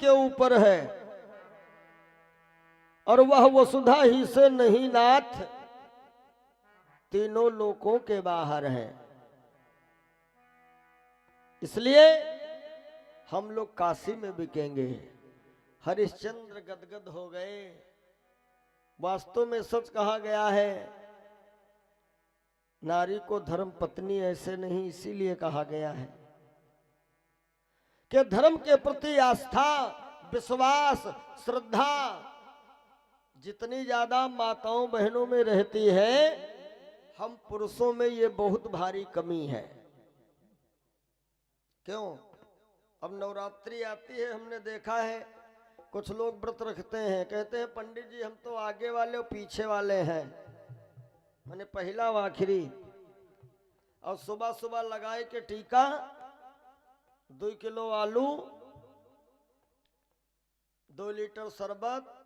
के ऊपर है और वह वसुधा ही से नहीं नाथ तीनों लोकों के बाहर है। इसलिए हम लोग काशी में बिकेंगे। हरिश्चंद्र गदगद हो गए। वास्तव में सच कहा गया है, नारी को धर्म पत्नी ऐसे नहीं इसीलिए कहा गया है कि धर्म के प्रति आस्था, विश्वास, श्रद्धा जितनी ज्यादा माताओं बहनों में रहती है, हम पुरुषों में ये बहुत भारी कमी है। क्यों? अब नवरात्रि आती है, हमने देखा है कुछ लोग व्रत रखते हैं, कहते हैं पंडित जी हम तो आगे वाले और पीछे वाले हैं, मैंने पहला व आखिरी। और सुबह सुबह लगाए के टीका, 2 किलो आलू, 2 लीटर शरबत,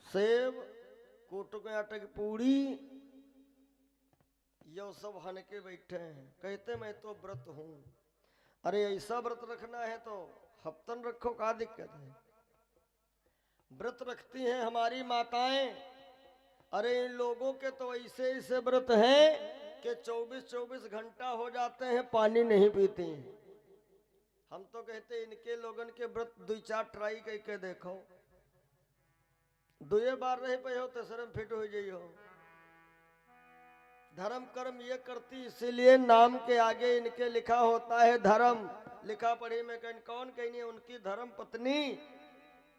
सेब, कोटो के आटे की पूड़ी, ये सब हन के बैठे हैं, कहते मैं तो व्रत हूं। अरे ऐसा व्रत रखना है तो हफ्तन रखो, क्या दिक्कत है? व्रत रखती हैं हमारी माताएं। अरे इन लोगों के तो ऐसे ऐसे व्रत हैं कि 24-24 घंटा हो जाते हैं पानी नहीं पीती। हम तो कहते इनके लोगन के व्रत 2-4 ट्राई करके देखो, 2 बार रह पे हो तेसरे फिट हो जाइयो। धर्म कर्म ये करती, इसीलिए नाम के आगे इनके लिखा होता है धर्म। लिखा पढ़ी में कौन कहनी है उनकी धर्म पत्नी,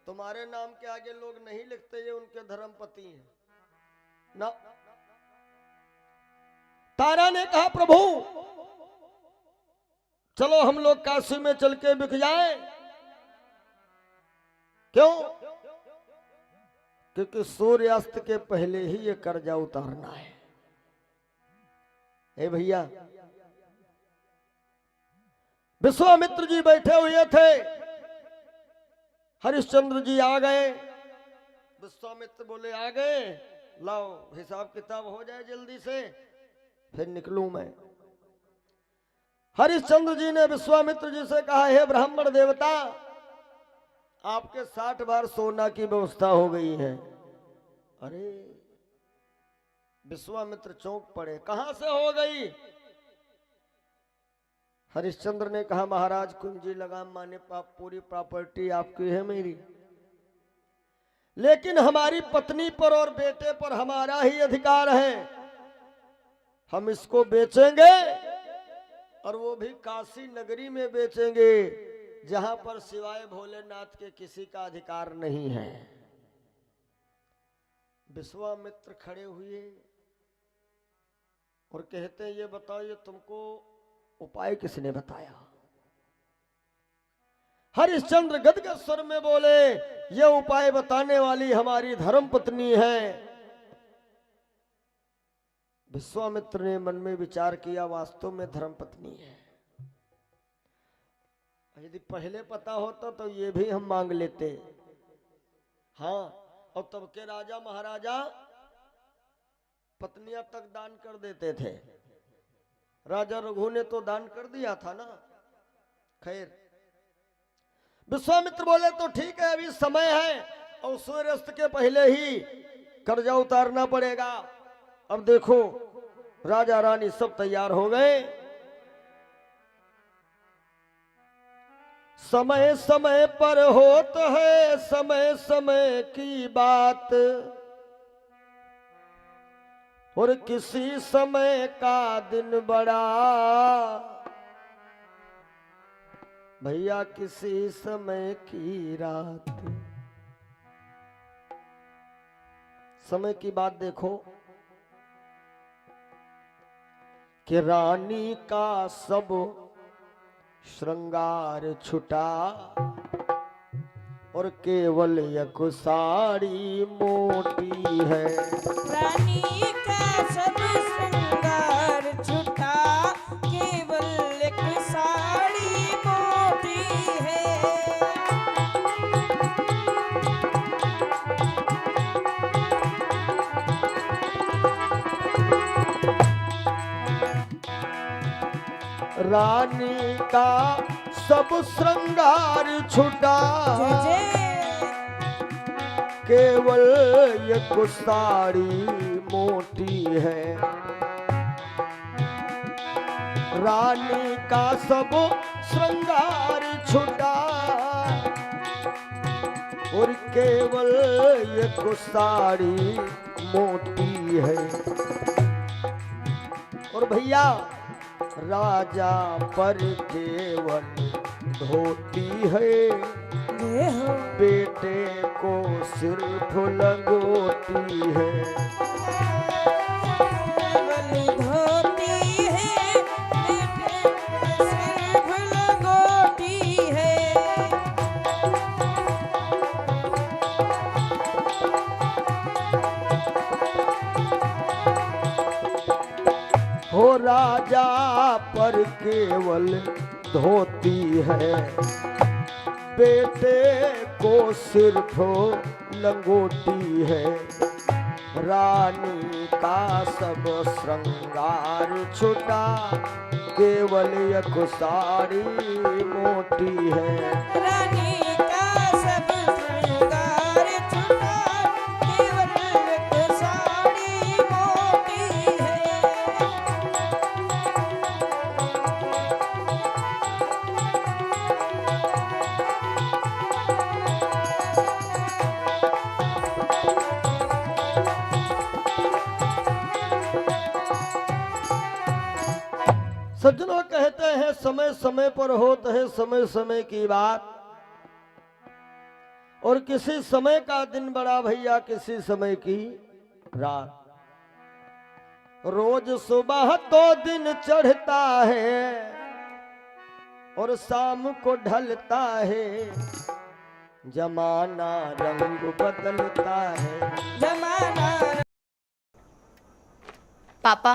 तुम्हारे नाम के आगे लोग नहीं लिखते ये उनके धर्म पति हैं ना। तारा ने कहा प्रभु चलो हम लोग काशी में चल के बिक जाए। क्यों? क्योंकि सूर्यास्त के पहले ही ये कर्जा उतारना है। ए भैया, विश्वामित्र जी बैठे हुए थे, हरिश्चंद्र जी आ गए। विश्वामित्र बोले आ गए, लाओ हिसाब किताब हो जाए जल्दी से, फिर निकलूं मैं। हरिश्चंद्र जी ने विश्वामित्र जी से कहा, हे ब्राह्मण देवता, आपके 60 बार सोना की व्यवस्था हो गई है। अरे विश्वामित्र चौंक पड़े, कहां से हो गई? हरिश्चंद्र ने कहा, महाराज कुंजी लगाम माने पूरी प्रॉपर्टी आपकी है मेरी, लेकिन हमारी पत्नी पर और बेटे पर हमारा ही अधिकार है। हम इसको बेचेंगे और वो भी काशी नगरी में बेचेंगे, जहां पर सिवाय भोलेनाथ के किसी का अधिकार नहीं है। विश्वामित्र खड़े हुए और कहते हैं, ये बताओ ये तुमको उपाय किसने बताया? हरिश्चंद्र गदगद स्वर में बोले, ये उपाय बताने वाली हमारी धर्म पत्नी है। विश्वामित्र ने मन में विचार किया, वास्तव में धर्म पत्नी है। यदि पहले पता होता तो ये भी हम मांग लेते। हाँ, और तब के राजा महाराजा पत्नियां तक दान कर देते थे। राजा रघु ने तो दान कर दिया था ना। खैर, विश्वामित्र बोले तो ठीक है, अभी समय है और सूर्यास्त के पहले ही कर्जा उतारना पड़ेगा। अब देखो राजा रानी सब तैयार हो गए। समय समय पर होत है समय समय की बात, और किसी समय का दिन बड़ा, भैया किसी समय की रात। समय की बात देखो कि रानी का सब श्रृंगार छुटा, और केवल एक साड़ी मोटी है। रानी का सब श्रृंगार छुटा, केवल एक साड़ी मोटी है। रानी का सब श्रृंगार छुटा, केवल एक साड़ी मोटी है। रानी का सब श्रृंगार छुटा और केवल एक साड़ी मोटी है। और भैया राजा पर केवल धोती है, बेटे को सिर्फ लंगोटी है। धोती है, बेटे को सिर्फ लंगोटी है। हो राजा पर केवल धोती है, बेटे को सिर्फ लंगोटी है। रानी का सब श्रृंगार छुटा, केवल एक साड़ी मोटी है। रानी का सब श्रृंगार छुटा, केवल एक साड़ी मोटी है। सज्जनों कहते हैं समय समय पर होता है समय समय की बात, और किसी समय का दिन बड़ा भैया, किसी समय की रात। रोज सुबह तो दिन चढ़ता है और शाम को ढलता है, जमाना रंग बदलता है। जमाना पापा